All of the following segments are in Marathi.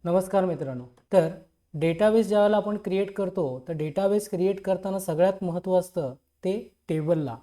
नमस्कार मित्रांनो. तर डेटाबेस ज्यावेळेला आपण क्रिएट करतो तर डेटाबेस क्रिएट करताना सगळ्यात महत्त्व असतं ते टेबलला.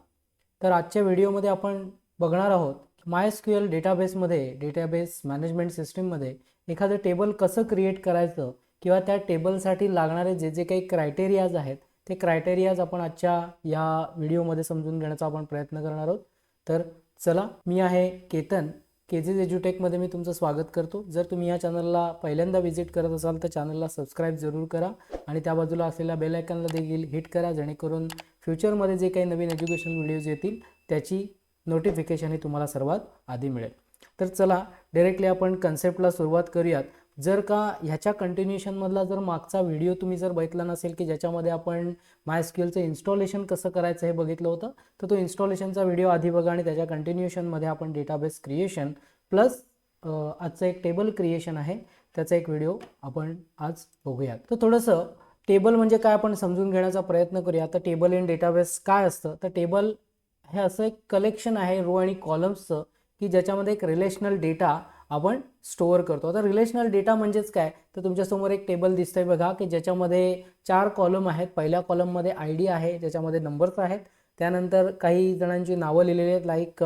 तर आजच्या व्हिडिओमध्ये आपण बघणार आहोत MySQL डेटाबेसमध्ये डेटाबेस मॅनेजमेंट सिस्टीममध्ये एखादं टेबल कसं क्रिएट करायचं किंवा त्या टेबलसाठी लागणारे जे जे काही क्रायटेरियाज आहेत ते क्रायटेरियाज आपण आजच्या या व्हिडिओमध्ये समजून घेण्याचा आपण प्रयत्न करणार आहोत. तर चला, मी आहे केतन. केजेस एज्युटेकमध्ये मी तुमचं स्वागत करतो. जर तुम्ही या चॅनलला पहिल्यांदा व्हिजिट करत असाल तर चॅनलला सबस्क्राईब जरूर करा आणि त्या बाजूला असलेल्या बेल आयकॉनला देखील हिट करा, जेणेकरून फ्युचरमध्ये जे काही नवीन एज्युकेशन व्हिडिओज येतील त्याची नोटिफिकेशन ही तुम्हाला सर्वात आधी मिळेल. तर चला, डायरेक्टली आपण कन्सेप्टला सुरुवात करूयात. जर का ह्याच्या कंटिन्युएशनमधला जर मागचा व्हिडिओ तुम्ही जर बघितला नसेल की ज्याच्यामध्ये आपण MySQLचं इन्स्टॉलेशन कसं करायचं हे बघितलं होतं, तर तो इन्स्टॉलेशनचा व्हिडिओ आधी बघा आणि त्याच्या कंटिन्युएशनमध्ये आपण डेटाबेस क्रिएशन प्लस आजचं एक टेबल क्रिएशन आहे त्याचा एक व्हिडिओ आपण आज बघूयात. तर थोडंसं टेबल म्हणजे काय आपण समजून घेण्याचा प्रयत्न करूया. तर टेबल इन डेटाबेस काय असतं? तर टेबल हे असं एक कलेक्शन आहे रो आणि कॉलम्सचं की ज्याच्यामध्ये एक रिलेशनल डेटा आपण स्टोअर करतो. आता रिलेशनल डेटा म्हणजेच काय? तर तुमच्यासमोर एक टेबल दिसतंय बघा की ज्याच्यामध्ये 4 कॉलम आहेत. पहिल्या कॉलममध्ये ID आहे, ज्याच्यामध्ये नंबर्स आहेत. त्यानंतर काही जणांची नावं लिहिलेली आहेत, लाईक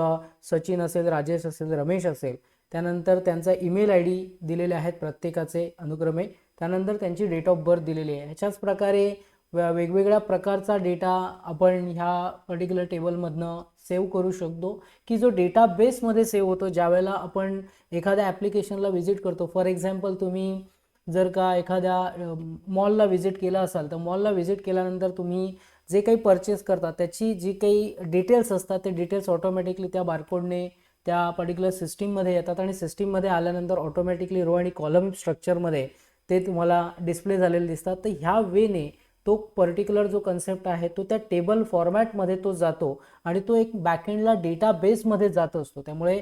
सचिन असेल, राजेश असेल, रमेश असेल. त्यानंतर त्यांचा ईमेल ID दिलेले आहेत प्रत्येकाचे अनुक्रमे. त्यानंतर त्यांची डेट ऑफ बर्थ दिलेली आहे. ह्याच्याच प्रकारे वेगवेगळ्या प्रकारचा डेटा आपण ह्या पर्टिक्युलर टेबलमधनं सेव्ह करू शकतो की जो डेटाबेसमध्ये सेव्ह होतो ज्यावेळेला आपण एखाद्या ॲप्लिकेशनला व्हिजिट करतो. फॉर एक्झाम्पल, तुम्ही जर का एखाद्या मॉलला व्हिजिट केला असाल तर मॉलला व्हिजिट केल्यानंतर तुम्ही जे काही परचेस करता त्याची जी काही डिटेल्स असतात ते डिटेल्स ऑटोमॅटिकली त्या बारकोडने त्या पर्टिक्युलर सिस्टीममध्ये येतात आणि सिस्टीममध्ये आल्यानंतर ऑटोमॅटिकली रो आणि कॉलम स्ट्रक्चरमध्ये ते तुम्हाला डिस्प्ले झालेले दिसतात. तर ह्या वेने तो पर्टिक्युलर जो कन्सेप्ट आहे तो त्या टेबल फॉर्मॅटमध्ये तो जातो आणि तो एक बॅकएंडला डेटाबेसमध्ये जात असतो. त्यामुळे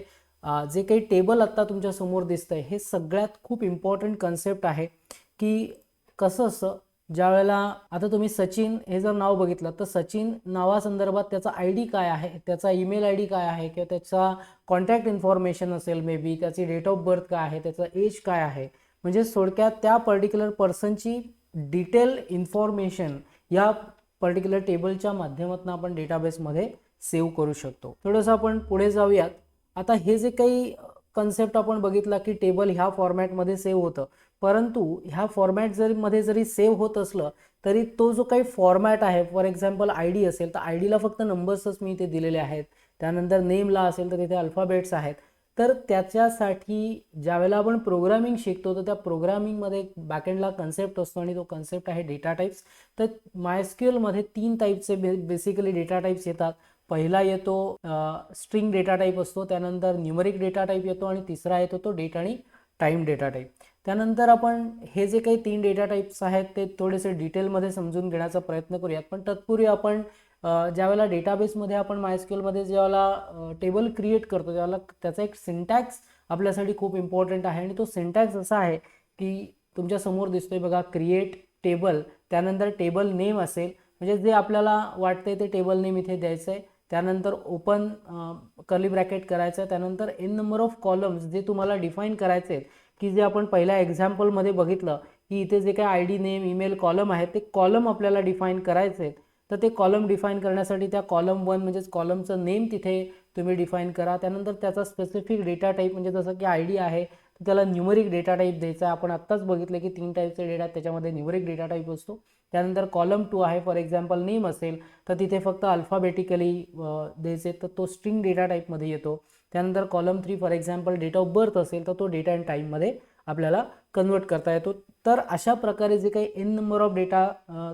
जे काही टेबल आत्ता तुमच्या समोर दिसतंय हे सगळ्यात खूप इम्पॉर्टंट कन्सेप्ट आहे की कसं असतं ज्यावेळेला आता तुम्ही सचिन हे जर नाव बघितलं तर सचिन नावासंदर्भात त्याचा ID काय आहे, त्याचा ईमेल ID काय आहे किंवा त्याचा कॉन्टॅक्ट इन्फॉर्मेशन असेल, मे बी त्याची डेट ऑफ बर्थ काय आहे, त्याचा एज काय आहे, म्हणजे थोडक्यात त्या पर्टिक्युलर पर्सनची डिटेल इन्फॉर्मेशन या पर्टिक्युलर टेबलच्या माध्यमातून आपण डेटाबेसमध्ये सेव्ह करू शकतो. थोडंसं आपण पुढे जाऊयात. आता हे जे काही कन्सेप्ट आपण बघितला की टेबल ह्या फॉर्मॅटमध्ये सेव्ह होतं, परंतु ह्या फॉर्मॅट मध्ये जरी सेव्ह होत असलं तरी तो जो काही फॉर्मॅट आहे, फॉर एक्झाम्पल ID असेल तर IDला फक्त नंबर्सच मी इथे दिलेले आहेत. त्यानंतर नेमला असेल तर तिथे अल्फाबेट्स आहेत. तर त्याच्यासाठी ज्यावेळेला आपण प्रोग्रामिंग शिकतो तर त्या प्रोग्रामिंगमध्ये एक बॅकएंडला कन्सेप्ट असतो आणि तो कन्सेप्ट आहे डेटा टाईप्स. तर MySQLमध्ये 3 टाईपचे बेसिकली डेटा टाईप्स येतात. पहिला येतो स्ट्रिंग डेटा टाईप असतो, त्यानंतर न्यूमरिक डेटा टाईप येतो आणि तिसरा येतो तो डेट आणि टाईम डेटा टाईप. त्यानंतर आपण हे जे काही 3 डेटा टाईप्स आहेत ते थोडेसे डिटेलमध्ये समजून घेण्याचा प्रयत्न करूयात. पण तत्पूर्वी आपण ज्यावेळेला डेटाबेसमध्ये आपण MySQLमध्ये ज्यावेळेला टेबल क्रिएट करतो त्यावेळेला त्याचा एक सिंटॅक्स आपल्यासाठी खूप इम्पॉर्टंट आहे आणि तो सिंटॅक्स असा आहे की तुमच्या समोर दिसतोय बघा, क्रिएट टेबल, त्यानंतर टेबल नेम असेल, म्हणजे जे आपल्याला वाटतंय ते टेबल नेम इथे द्यायचं आहे. त्यानंतर ओपन कर्ली ब्रॅकेट करायचं आहे. त्यानंतर n नंबर ऑफ कॉलम्स जे तुम्हाला डिफाईन करायचे आहेत की जे आपण पहिल्या एक्झाम्पलमध्ये बघितलं की इथे जे काही ID नेम ईमेल कॉलम आहेत ते कॉलम आपल्याला डिफाईन करायचे आहेत. तर ते कॉलम डिफाईन करण्यासाठी त्या कॉलम 1 म्हणजेच कॉलमचं नेम तिथे तुम्ही डिफाईन करा. त्यानंतर त्याचा स्पेसिफिक डेटा टाईप म्हणजे जसं की ID आहे तर त्याला न्यूमरिक डेटा टाईप द्यायचा आहे. आपण आत्ताच बघितलं की 3 टाईपचे डेटा त्याच्यामध्ये न्यूमरिक डेटा टाईप असतो. त्यानंतर कॉलम 2 आहे, फॉर एक्झाम्पल नेम असेल तर तिथे फक्त अल्फाबेटिकली द्यायचे तर तो स्ट्रिंग डेटा टाईपमध्ये येतो. त्यानंतर column 3 for example date of birth असेल तर तो डेटा अँड टाईममध्ये आपल्याला कन्वर्ट करता येतो. तर अशा प्रकारे जे काही n नंबर ऑफ डेटा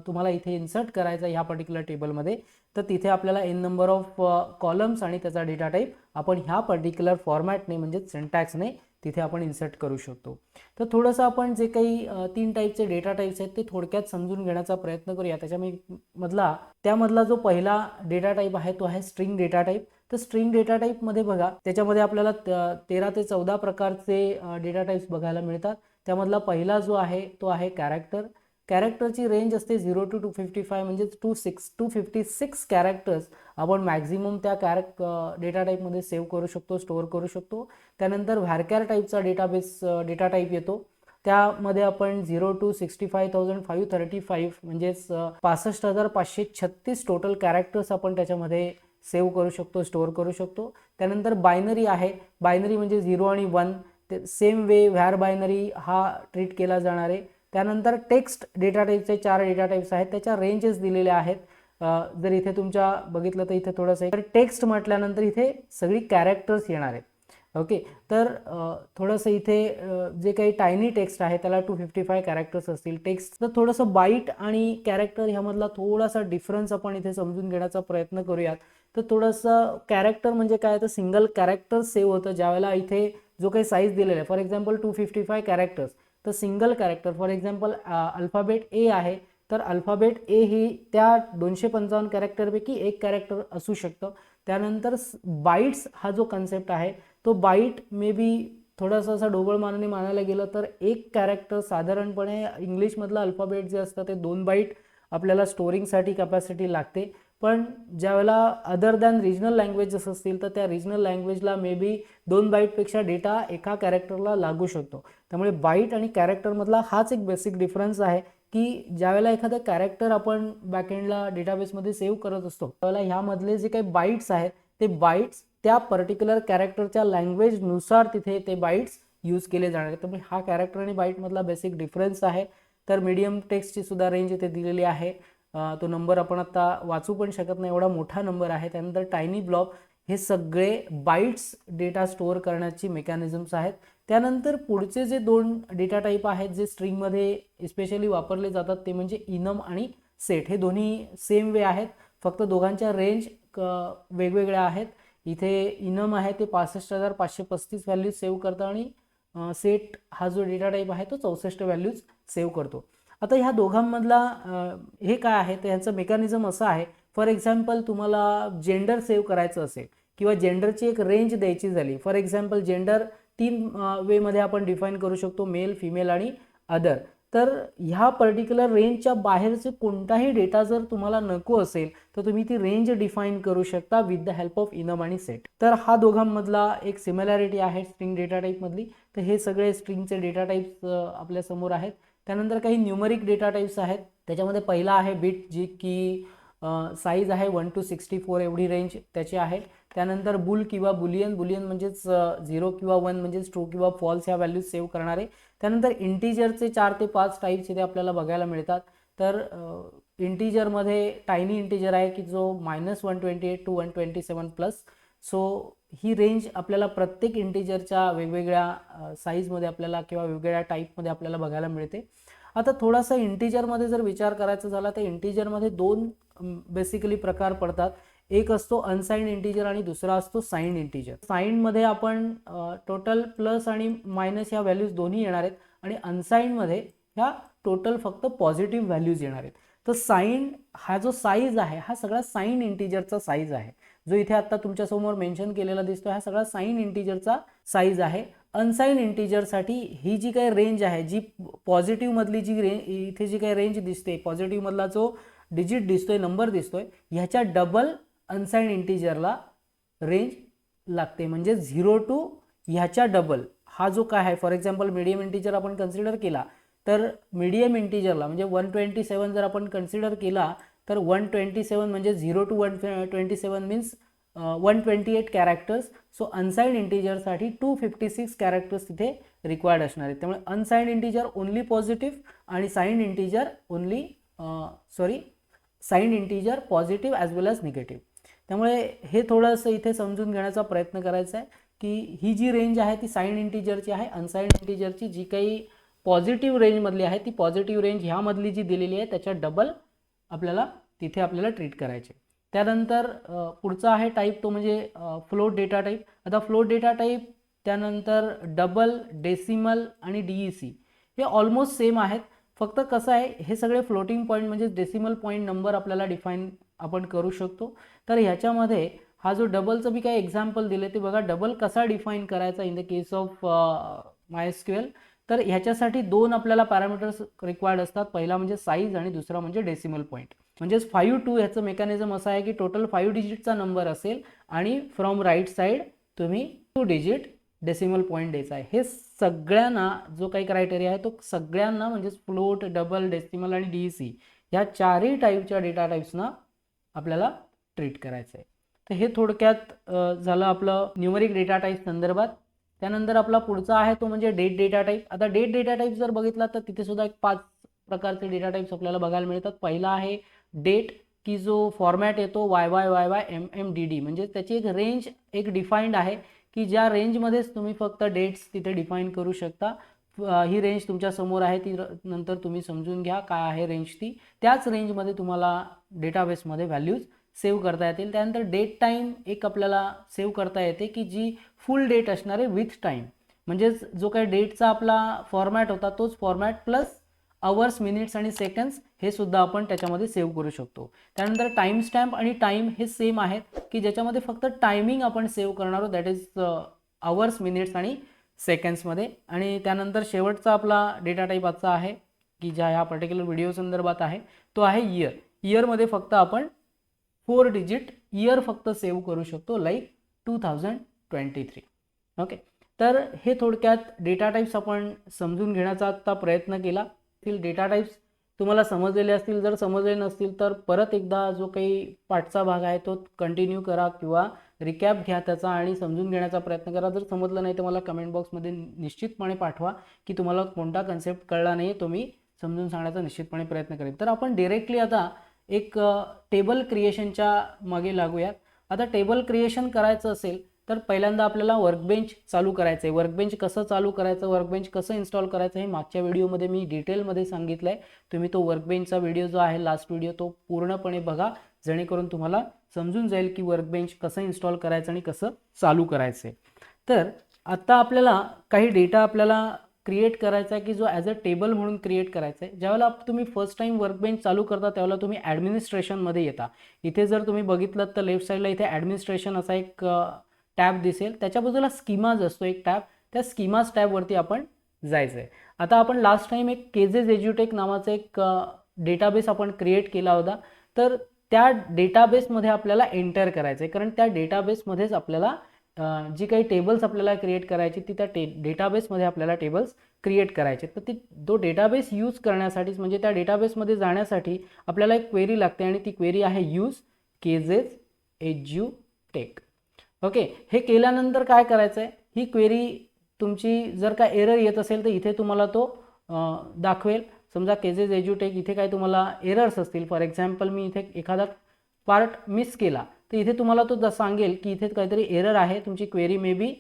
तुम्हाला इथे इन्सर्ट करायचा ह्या पर्टिक्युलर टेबलमध्ये, तर तिथे आपल्याला n नंबर ऑफ कॉलम्स आणि त्याचा डेटा टाईप आपण ह्या पर्टिक्युलर फॉर्मॅटने म्हणजे सिंटॅक्सने तिथे आपण इन्सर्ट करू शकतो. तर थोडंसं आपण जे काही 3 टाईपचे डेटा टाईप्स आहेत ते थोडक्यात समजून घेण्याचा प्रयत्न करूया. त्यामधला जो पहिला डेटा टाईप आहे तो आहे स्ट्रिंग डेटा टाईप. तर स्ट्रिंग डेटा टाईपमध्ये बघा त्याच्यामध्ये आपल्याला 13 ते 14 प्रकारचे डेटा टाईप्स बघायला मिळतात. त्यामधला पहिला जो आहे तो आहे कॅरेक्टर. कॅरेक्टरची रेंज असते 0 to 255 म्हणजे 256 कॅरेक्टर्स आपण मॅक्झिमम त्या डेटा टाईपमध्ये सेव्ह करू शकतो, स्टोअर करू शकतो. त्यानंतर व्हॅरकॅर टाईपचा डेटा टाईप येतो. त्यामध्ये आपण 0 to 65,535 म्हणजेच 65,536 टोटल कॅरेक्टर्स आपण त्याच्यामध्ये सेव्ह करू शकतो, स्टोअर करू शकतो. त्यानंतर बायनरी आहे, बायनरी म्हणजे 0 आणि 1, ते सेम वे व्हॅर बायनरी हा ट्रीट केला जाणार आहे. त्यानंतर टेक्स्ट डेटा टाईपचे 4 डेटा टाईप्स आहेत, त्याच्या रेंजेस दिलेल्या आहेत. जर इथे तुमच्या बघितलं तर इथे थोडंसं टेक्स्ट म्हटल्यानंतर इथे सगळी कॅरेक्टर्स येणार आहेत. ओके, तर थोडंसं इथे जे काही टायनी टेक्स्ट आहे त्याला 255 कॅरेक्टर्स असतील. टेक्स्ट तर थोडंसं बाईट आणि कॅरेक्टर ह्यामधला थोडासा डिफरन्स आपण इथे समजून घेण्याचा प्रयत्न करूयात. तर थोडंसं कॅरेक्टर म्हणजे काय, तर सिंगल कॅरेक्टर सेव्ह होतं ज्यावेळेला इथे जो काही साईज दिलेला आहे, फॉर एक्झाम्पल 255 कॅरेक्टर्स, तर single character for example alphabet ए आहे, तर अल्फाबेट ए ही त्या 255 कॅरेक्टरपैकी एक कॅरेक्टर असू शकतं. त्यानंतर बाईट्स हा जो कन्सेप्ट आहे तो बाईट मे बी थोडासा असा ढोबळमानाने मानायला गेलं तर एक कॅरेक्टर साधारणपणे इंग्लिशमधलं अल्फाबेट जे असतं ते 2 बाईट आपल्याला स्टोरिंगसाठी कॅपॅसिटी लागते. पण ज्यावेळेला अदर दॅन रिजनल लँग्वेजेस असतील तर त्या रिजनल लँग्वेजला मे बी 2 बाईटपेक्षा डेटा एका कॅरेक्टरला लागू शकतो. त्यामुळे बाईट आणि कॅरेक्टरमधला हाच एक बेसिक डिफरन्स आहे की ज्यावेळेला एखादं कॅरेक्टर आपण बॅकएंडला डेटाबेसमध्ये सेव्ह करत असतो त्यावेळेला ह्यामधले जे काही बाईट्स आहेत ते बाईट्स त्या पर्टिक्युलर कॅरेक्टरच्या लँग्वेजनुसार तिथे ते बाईट्स यूज केले जाणार आहेत. त्यामुळे हा कॅरेक्टर आणि बाईटमधला बेसिक डिफरन्स आहे. तर मीडियम टेक्स्टची सुद्धा रेंज इथे दिलेली आहे. तो नंबर आपण आता वाचू पण शकत नाही, एवढा मोठा नंबर आहे. त्यानंतर टायनी ब्लॉक, हे सगळे बाईट्स डेटा स्टोअर करण्याची मेकॅनिझम्स आहेत. त्यानंतर पुढचे जे 2 डेटा टाईप आहेत जे स्ट्रिंगमध्ये स्पेशली वापरले जातात ते म्हणजे इनम आणि सेट. हे दोन्ही सेम वे आहेत, फक्त दोघांच्या रेंज वेगवेगळ्या आहेत. इथे इनम आहे ते 65,535 व्हॅल्यूज सेव्ह करतं आणि सेट हा जो डेटा टाईप आहे तो 64 व्हॅल्यूज सेव्ह करतो. आता ह्या दोघांमधला हे काय आहे तर ह्याचं मेकॅनिझम असं आहे, फॉर एक्झाम्पल तुम्हाला जेंडर सेव्ह करायचं असेल किंवा जेंडरची एक रेंज द्यायची झाली, फॉर एक्झाम्पल जेंडर 3 वेमध्ये आपण डिफाईन करू शकतो, मेल, फिमेल आणि अदर. तर ह्या पर्टिक्युलर रेंजच्या बाहेरचे कोणताही डेटा जर तुम्हाला नको असेल तर तुम्ही ती रेंज डिफाईन करू शकता with the help of enum आणि सेट. तर हा दोघांमधला एक सिमिलॅरिटी आहे स्ट्रिंग डेटा टाईपमधली. तर हे सगळे स्ट्रिंगचे डेटा टाईप्स आपल्या समोर आहेत. त्यानंतर काही न्यूमरिक डेटा टाईप्स आहेत. त्याच्यामध्ये पहिला आहे बिट, जी की साईज आहे 1 to 64 एवढी रेंज त्याची आहे. त्यानंतर बुल किंवा बुलियन, बुलियन म्हणजेच 0 किंवा 1 म्हणजेच ट्रू किंवा फॉल्स ह्या व्हॅल्यूज सेव्ह करणारे. त्यानंतर इंटिजरचे 4 ते 5 टाईप्स इथे आपल्याला बघायला मिळतात. तर इंटिजरमध्ये टायनी इंटिजर आहे की जो -128 to 127 plus. So he range आपल्याला प्रत्येक इंटिजरच्या वेगवेगळ्या साईजमध्ये आपल्याला किंवा वेगवेगळ्या टाईपमध्ये आपल्याला बघायला मिळते. आता थोडासा इंटिजरमध्ये जर विचार करायचा झाला तर इंटिजरमध्ये 2 बेसिकली प्रकार पडतात. एक असतो अनसाइंड इंटिजर आणि दुसरा असतो साइंड इंटिजर. साइंडमध्ये आपण टोटल प्लस आणि मायनस ह्या व्हॅल्यूज दोन्ही येणार आहेत आणि अनसाइंडमध्ये ह्या टोटल फक्त पॉझिटिव्ह व्हॅल्यूज येणार आहेत. तर साइंड हा जो साईज आहे हा सगळा साइंड इंटिजरचा साईज आहे, जो इथे आता तुमच्यासमोर मेन्शन केलेला दिसतो हा सगळा साइंड इंटिजरचा साईज आहे. अनसाइंड इंटिजरसाठी ही जी काही रेंज आहे, जी पॉझिटिव्ह मधली जी इथे जी काही रेंज दिसते, पॉझिटिव्ह मधला जो डिजिट दिसतोय, नंबर दिसतोय, ह्याच्या डबल अनसाइंड इंटिजरला रेंज लागते. म्हणजे 0 to ह्याच्या डबल हा जो काय आहे, फॉर एक्झाम्पल मीडियम इंटिजर आपण कन्सिडर केला तर मीडियम इंटिजरला म्हणजे 127 जर आपण कन्सिडर केला तर 127 म्हणजे 0 to 127 means 128 characters. So unsigned इंटिजरसाठी 256 कॅरेक्टर्स तिथे रिक्वायर्ड असणार आहेत. त्यामुळे अनसाइंड इंटिजर ओनली पॉझिटिव्ह आणि signed integer only signed integer positive as well as negative. त्यामुळे हे थोडंसं इथे समजून घेण्याचा प्रयत्न करायचा आहे की ही जी रेंज आहे ती साइंड इंटिजरची आहे. अनसाइंड इंटिजरची जी काही पॉझिटिव्ह रेंजमधली आहे ती पॉझिटिव्ह रेंज ह्यामधली जी दिलेली आहे त्याच्या डबल आपल्याला ट्रीट करायचे. त्यानंतर पुढचा आहे टाईप तो म्हणजे फ्लोट डेटा टाईप. आता फ्लोट डेटा टाईप त्यानंतर डबल, डेसिमल आणि DEC हे ऑलमोस्ट सेम आहेत. फक्त कसं आहे, हे सगळे फ्लोटिंग पॉईंट म्हणजे डेसिमल पॉईंट नंबर आपल्याला डिफाईन आपण करू शकतो. तर ह्याच्यामध्ये हा जो डबलचं मी काही एक्झाम्पल दिले ते बघा, डबल कसा डिफाईन करायचा in the case of MySQL. तर ह्याच्यासाठी 2 आपल्याला पॅरामीटर्स रिक्वायर्ड असतात. पहिला म्हणजे साईज आणि दुसरा म्हणजे डेसिमल पॉईंट. म्हणजेच 52 ह्याचं मेकॅनिझम असं आहे की टोटल 5 डिजिटचा नंबर असेल आणि फ्रॉम राईट साईड तुम्ही 2 डिजिट डेसिमल पॉईंट द्यायचा आहे. हे सगळ्यांना जो काही क्रायटेरिया आहे तो सगळ्यांना म्हणजेच फ्लोट, डबल, डेसिमल आणि DEC या चारही टाईपच्या डेटा टाईप्सना आपल्याला ट्रीट करायचं आहे. तर हे थोडक्यात झालं आपलं न्यूमरिक डेटा टाईप संदर्भात. त्यानंतर आपला पुढचा आहे तो म्हणजे डेट डेटा टाईप. आता डेट डेटा टाईप जर बघितला तर तिथे सुद्धा एक 5 प्रकारचे डेटा टाईप्स आपल्याला बघायला मिळतात. पहिला आहे डेट, की जो फॉर्मॅट येतो YYYY म्हणजे त्याची एक रेंज एक डिफाईंड आहे की ज्या रेंजमध्येच तुम्ही फक्त डेट्स तिथे डिफाईन करू शकता. ही रेंज तुमच्या समोर आहे, ती नंतर तुम्ही समजून घ्या काय आहे रेंज ती. त्याच रेंजमध्ये तुम्हाला डेटाबेसमध्ये व्हॅल्यूज सेव्ह करता येतील. त्यानंतर डेट टाईम एक आपल्याला सेव्ह करता येते की जी फुल डेट असणार आहे विथ टाईम, म्हणजेच जो काही डेटचा आपला फॉर्मॅट होता तोच फॉर्मॅट प्लस अवर्स, मिनिट्स आणि सेकंड्स हे सुद्धा आपण त्याच्यामध्ये सेव्ह करू शकतो. त्यानंतर टाईम स्टॅम्प आणि टाईम हे सेम आहेत की ज्याच्यामध्ये फक्त टायमिंग आपण सेव्ह करणार आहोत, दॅट इज अवर्स, मिनिट्स आणि सेकंड्समध्ये. आणि त्यानंतर शेवटचा आपला डेटा टाईप आजचा आहे की ज्या ह्या पर्टिक्युलर व्हिडिओ संदर्भात आहे तो आहे इयर. इयरमध्ये फक्त आपण 4 डिजिट इयर फक्त सेव्ह करू शकतो, लाईक 2023. ओके, तर हे थोडक्यात डेटा टाईप्स आपण समजून घेण्याचा आता प्रयत्न केला. डेटा टाईप्स तुम्हाला समजलेले असतील, जर समजले नसतील तर परत एकदा जो काही पाठचा भाग आहे तो कंटिन्यू करा किंवा रिकॅप घ्या त्याचा आणि समजून घेण्याचा प्रयत्न करा. जर समजलं नाही तर मला कमेंट बॉक्समध्ये निश्चितपणे पाठवा की तुम्हाला कोणता कन्सेप्ट कळला नाही, तो मी समजून सांगण्याचा निश्चितपणे प्रयत्न करेन. तर आपण डिरेक्टली आता एक टेबल क्रिएशनच्या मागे लागूयात. आता टेबल क्रिएशन करायचं असेल तर पहिल्यांदा आपल्याला वर्कबेंच चालू करायचं आहे. वर्कबेंच कसं चालू करायचं, वर्कबेंच कसं इन्स्टॉल करायचं हे मागच्या व्हिडिओमध्ये मी डिटेलमध्ये सांगितलं आहे. तुम्ही तो वर्कबेंचचा व्हिडिओ जो आहे लास्ट व्हिडिओ तो पूर्णपणे बघा, जेणेकरून तुम्हाला समजून जाईल की वर्कबेंच कसं इन्स्टॉल करायचं आणि कसं चालू करायचं आहे. तर आता आपल्याला काही डेटा आपल्याला क्रिएट करायचा आहे की जो ॲज अ टेबल म्हणून क्रिएट करायचा आहे. ज्यावेळेला तुम्ही फर्स्ट टाईम वर्कबेंच चालू करता त्यावेळेला तुम्ही ॲडमिनिस्ट्रेशनमध्ये येता. इथे जर तुम्ही बघितलं तर लेफ्ट साईडला इथे ॲडमिनिस्ट्रेशन असा एक टॅब दिसेल, त्याच्या बाजूला स्कीमाज असतो एक टॅब, त्या स्कीमाज टॅबवरती आपण जायचं आहे. आता आपण लास्ट टाईम एक केजेस एज्युटेक नावाचा एक डेटाबेस आपण क्रिएट केला होता. तर त्या डेटाबेसमध्ये आपल्याला एंटर करायचं आहे, कारण त्या डेटाबेसमध्येच आपल्याला जी काही टेबल्स आपल्याला क्रिएट करायची ती त्या डेटाबेसमध्ये आपल्याला टेबल्स क्रिएट करायचे. तर तो डेटाबेस यूज करण्यासाठीच म्हणजे त्या डेटाबेसमध्ये जाण्यासाठी आपल्याला एक क्वेरी लागते आणि ती क्वेरी आहे यूज केजेस एज्युटेक. ओके, हे केल्यानंतर काय करायचं आहे, ही क्वेरी तुमची जर का एरर येत असेल तर इथे तुम्हाला तो दाखवेल. समजा केजेस एज्युटेक इथे काय तुम्हाला एरर्स असतील, फॉर एक्झाम्पल मी इथे एखादा पार्ट मिस केला तर इथे तुम्हाला तो सांगेल की इथे काहीतरी एरर आहे, तुमची क्वेरी मे बी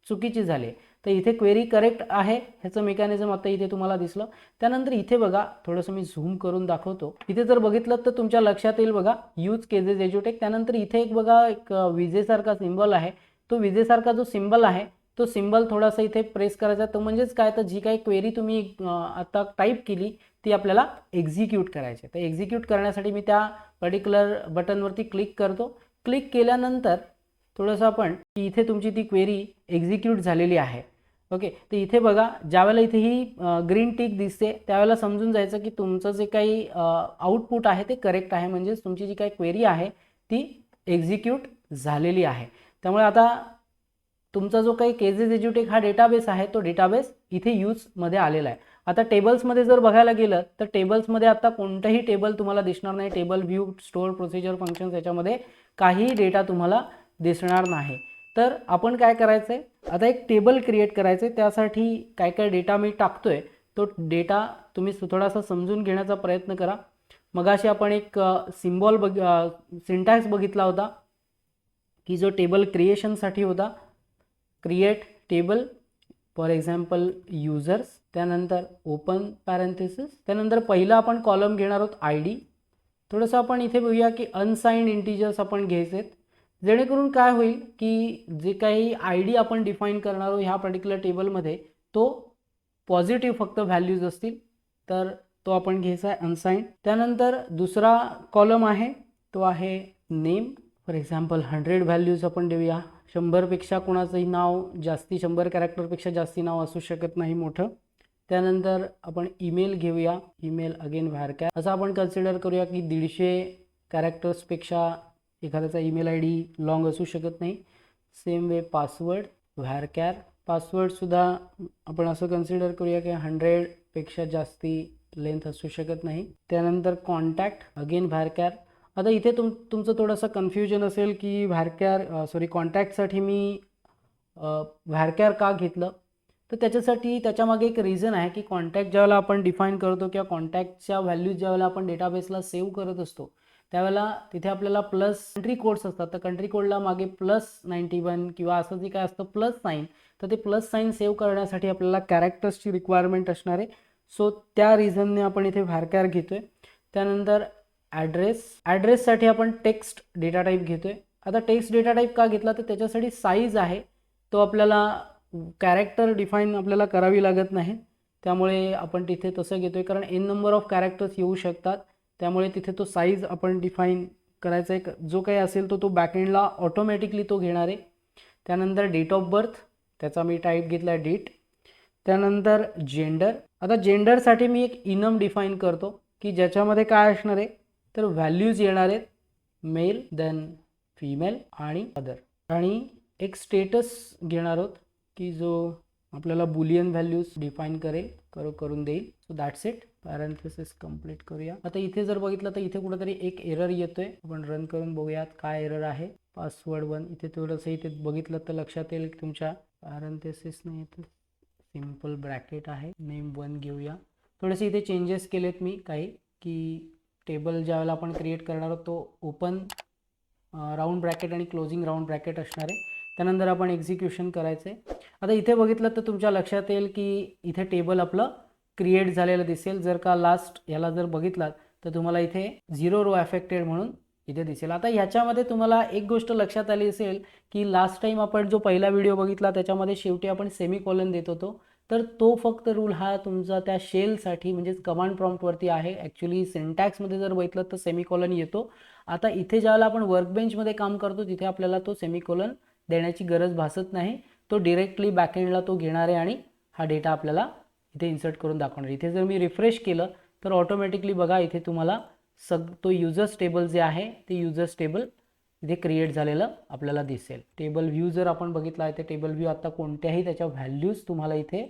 चुकीची झाली. तर इथे क्वेरी करेक्ट आहे ह्याचं मेकॅनिझम आता इथे तुम्हाला दिसलं. त्यानंतर इथे बघा, थोडंसं मी झूम करून दाखवतो. इथे जर बघितलं तर तुमच्या लक्षात येईल बघा यूज केजेस एज्युटेक. त्यानंतर इथे एक बघा एक विजेसारखा सिम्बॉल आहे, तो विजेसारखा जो सिम्बॉल आहे तो सिम्बॉल थोडासा इथे प्रेस करायचा. तो म्हणजेच काय, तर जी काही क्वेरी तुम्ही आता टाईप केली ती आपल्याला एक्झिक्यूट करायची. तर एक्झिक्यूट करण्यासाठी मी त्या पर्टिक्युलर बटनवरती क्लिक करतो. क्लिक केल्यानंतर थोडंसं आपण की इथे तुमची ती क्वेरी एक्झिक्यूट झालेली आहे. ओके, तर इथे बघा ज्यावेळेला इथे ही ग्रीन टिक दिसते त्यावेळेला समजून जायचं की तुमचं जे काही आउटपुट आहे ते करेक्ट आहे, म्हणजेच तुमची जी काही क्वेरी आहे ती एक्झिक्यूट झालेली आहे. त्यामुळे आता तुमचा जो काही केजेस एज्युटेक हा डेटाबेस आहे तो डेटाबेस इथे यूजमध्ये आलेला आहे. आता टेबल्समध्ये जर बघायला गेलं तर टेबल्समध्ये आता कोणतंही टेबल तुम्हाला दिसणार नाही. Table, view, store, procedure, functions याच्यामध्ये काही डेटा तुम्हाला दिसणार नाही. तर आपण काय करायचं आहे, आता एक टेबल क्रिएट करायचं आहे. त्यासाठी काय काय डेटा मी टाकतोय तो डेटा तुम्ही थोडासा समजून घेण्याचा प्रयत्न करा. मगाशी आपण एक सिम्बॉल सिंटॅक्स बघितला होता की जो टेबल क्रिएशनसाठी होता. Create table for example users, त्यानंतर ओपन पॅरेंथेसिस, त्यानंतर पहिला आपण कॉलम घेणार आहोत ID. थोडंसं आपण इथे बघूया की अनसाइन्ड इंटिजर्स आपण घ्यायचे आहेत, जेणेकरून काय होईल की जे काही ID आपण डिफाईन करणार आहोत ह्या पर्टिक्युलर टेबलमध्ये तो पॉझिटिव्ह फक्त व्हॅल्यूज असतील, तर तो आपण घ्यायचा आहे अनसाइन्ड. त्यानंतर दुसरा कॉलम आहे तो आहे नेम. फॉर एक्झाम्पल 100 व्हॅल्यूज आपण देऊया. 100पेक्षा कोणाचंही नाव जास्ती 100 कॅरेक्टरपेक्षा जास्ती नाव असू शकत नाही मोठं. त्यानंतर आपण ईमेल घेऊया. Email again varchar. असं आपण कन्सिडर करूया की 150 कॅरेक्टर्सपेक्षा एखाद्याचा ईमेल ID लॉंग असू शकत नाही. सेम वे पासवर्ड व्हारकॅर पासवर्डसुद्धा आपण असं कन्सिडर करूया की 100पेक्षा जास्ती लेंथ असू शकत नाही. त्यानंतर कॉन्टॅक्ट अगेन व्हारकॅर. आता इथे तुमचं थोडंसं कन्फ्युजन असेल की कॉन्टॅक्टसाठी मी व्हारकॅर का घेतलं. तर त्याच्यामागे एक रिझन आहे की कॉन्टॅक्ट ज्यावेळेला आपण डिफाईन करतो किंवा कॉन्टॅक्टच्या व्हॅल्यूज ज्यावेळेला आपण डेटाबेसला सेव्ह करत असतो त्यावेळेला तिथे आपल्याला प्लस कंट्री कोड्स असतात. तर कंट्री कोडला मागे +91 किंवा असं जे काय असतं प्लस साईन, तर ते प्लस साईन सेव्ह करण्यासाठी आपल्याला कॅरेक्टर्सची रिक्वायरमेंट असणार आहे. सो त्या रिझनने आपण इथे व्हारकॅर घेतोय. त्यानंतर ॲड्रेससाठी आपण टेक्स्ट डेटा टाईप घेतोय. आता टेक्स्ट डेटा टाईप का घेतला तर त्याच्यासाठी साईज आहे तो आपल्याला कॅरेक्टर डिफाईन आपल्याला करावी लागत नाही, त्यामुळे आपण तिथे तसं घेतोय. कारण n नंबर ऑफ कॅरेक्टर्स येऊ शकतात, त्यामुळे तिथे तो साईज आपण डिफाईन करायचा आहे. जो काही असेल तो बॅकएंडला ऑटोमॅटिकली तो घेणार आहे. त्यानंतर डेट ऑफ बर्थ, त्याचा मी टाईप घेतला आहे डेट. त्यानंतर जेंडर. आता जेंडरसाठी मी एक इनम डिफाईन करतो की ज्याच्यामध्ये काय असणार आहे तर व्हॅल्यूज येणार आहेत मेल, देन फिमेल आणि अदर. आणि एक स्टेटस घेणार आहोत की जो आपल्याला बुलियन व्हॅल्यूज डिफाईन करून देईल. So that's it. Parenthesis complete करूया. आता इथे जर बघितलं तर इथे कुठेतरी एक एरर येतोय. आपण रन करून बघूयात काय एरर आहे. पासवर्ड 1 इथे थोडंसं इथे बघितलं तर लक्षात येईल की तुमच्या पॅरेंथेसिस नाही येतं, सिम्पल ब्रॅकेट आहे. नेम 1 घेऊया. थोडेसे इथे चेंजेस केलेत मी काही की टेबल ज्यावेळेला आपण क्रिएट करणार आहोत तो ओपन राऊंड ब्रॅकेट आणि क्लोजिंग राऊंड ब्रॅकेट असणार आहे. त्यानंतर आपण एक्झिक्युशन करायचं आहे. आता इथे बघितलं तर तुमच्या लक्षात येईल की इथे टेबल आपलं क्रिएट झालेलं दिसेल. जर का लास्ट याला जर बघितलात तर तुम्हाला इथे 0 रो अफेक्टेड म्हणून इथे दिसेल. आता ह्याच्यामध्ये तुम्हाला एक गोष्ट लक्षात आली असेल की लास्ट टाईम आपण जो पहिला व्हिडिओ बघितला त्याच्यामध्ये शेवटी आपण सेमीकोलन देत होतो. तर तो फक्त रूल हा तुमचा त्या शेलसाठी म्हणजेच कमांड प्रॉम्प्टवरती आहे. ॲक्च्युली सिंटॅक्समध्ये जर बघितलं तर सेमीकोलन येतो. आता इथे ज्यावेळेला आपण वर्कबेंचमध्ये काम करतो तिथे आपल्याला तो सेमीकोलन देण्याची गरज भासत नाही. तो डिरेक्टली बॅकएंडला तो घेणार आहे आणि हा डेटा आपल्याला इथे इन्सर्ट करून दाखवणार. इथे जर मी रिफ्रेश केलं तर ऑटोमॅटिकली बघा इथे तुम्हाला तो युजर्स टेबल जे आहे ते युजर्स टेबल इथे क्रिएट झालेलं आपल्याला दिसेल. टेबल व्ह्यू जर आपण बघितला आहे तर टेबल व्ह्यू आता कोणत्याही त्याच्या व्हॅल्यूज तुम्हाला इथे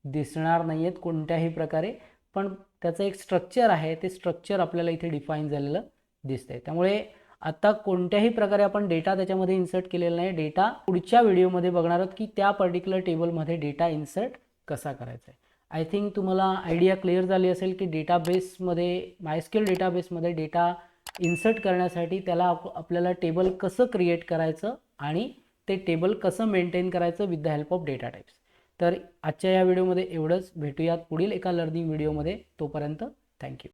दिसणार नाही आहेत कोणत्याही प्रकारे, पण त्याचं एक स्ट्रक्चर आहे ते स्ट्रक्चर आपल्याला इथे डिफाईन झालेलं दिसतंय. त्यामुळे आता कोणत्याही प्रकारे आपण डेटा त्याच्यामध्ये इन्सर्ट केलेला नाही. डेटा पुढच्या व्हिडिओमध्ये बघणार आहोत की त्या पर्टिक्युलर टेबलमध्ये डेटा इन्सर्ट कसा करायचा आहे. आय थिंक तुम्हाला आयडिया क्लिअर झाली असेल की डेटाबेसमध्ये MySQL डेटाबेसमध्ये डेटा इन्सर्ट करण्यासाठी त्याला आपल्याला टेबल कसं क्रिएट करायचं आणि ते टेबल कसं मेंटेन करायचं with the help of data types. तर आजच्या या व्हिडिओमध्ये एवढंच. भेटूयात पुढील एका लर्निंग व्हिडिओमध्ये. तोपर्यंत थँक्यू.